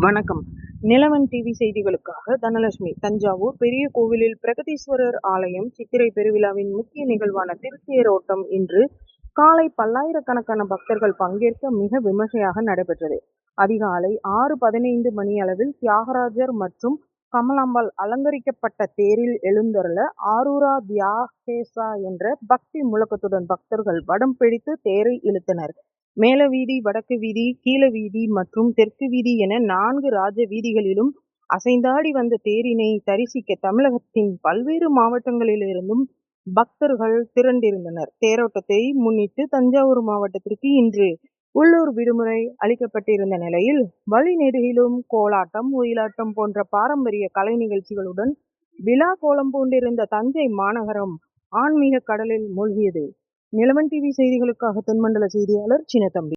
வணக்கம். நிலவன் டிவி செய்திகளுக்காக தனலட்சுமி. தஞ்சாவூர் பெரிய கோவிலில் பிரகதீஸ்வரர் ஆலயம் சித்திரை பெருவிழாவின் முக்கிய நிகழ்வான திருத்தேரோட்டம் இன்று காலை பல்லாயிரக்கணக்கான பக்தர்கள் பங்கேற்க மிக விமர்சையாக நடைபெற்றது. அதிகாலை 6:15 மணி அளவில் தியாகராஜர் மற்றும் கமலாம்பாள் அலங்கரிக்கப்பட்ட தேரில் எழுந்தருள ஆரூரா தியாகேசா என்ற பக்தி முழக்கத்துடன் பக்தர்கள் வடம் பிடித்து தேரை இழுத்தனர். மேல வீதி, வடக்கு வீதி, கீழ வீதி மற்றும் தெற்கு வீதி என 4 ராஜ வீதிகளிலும் அசைந்தாடி வந்த தேரினை தரிசிக்க தமிழகத்தின் பல்வேறு மாவட்டங்களிலிருந்தும் பக்தர்கள் திரண்டிருந்தனர். தேரோட்டத்தை முன்னிட்டு தஞ்சாவூர் மாவட்டத்திற்கு இன்று உள்ளூர் விடுமுறை அளிக்கப்பட்டிருந்த நிலையில் வழிநெடுகிலும் கோலாட்டம், ஒயிலாட்டம் போன்ற பாரம்பரிய கலை நிகழ்ச்சிகளுடன் விழா கோலம் பூண்டிருந்த தஞ்சை மாநகரம் ஆன்மீக கடலில் மூழ்கியது. நிலவன் டிவி செய்திகளுக்காக தென்மண்டல செய்தியாளர் சின்னத்தம்பி.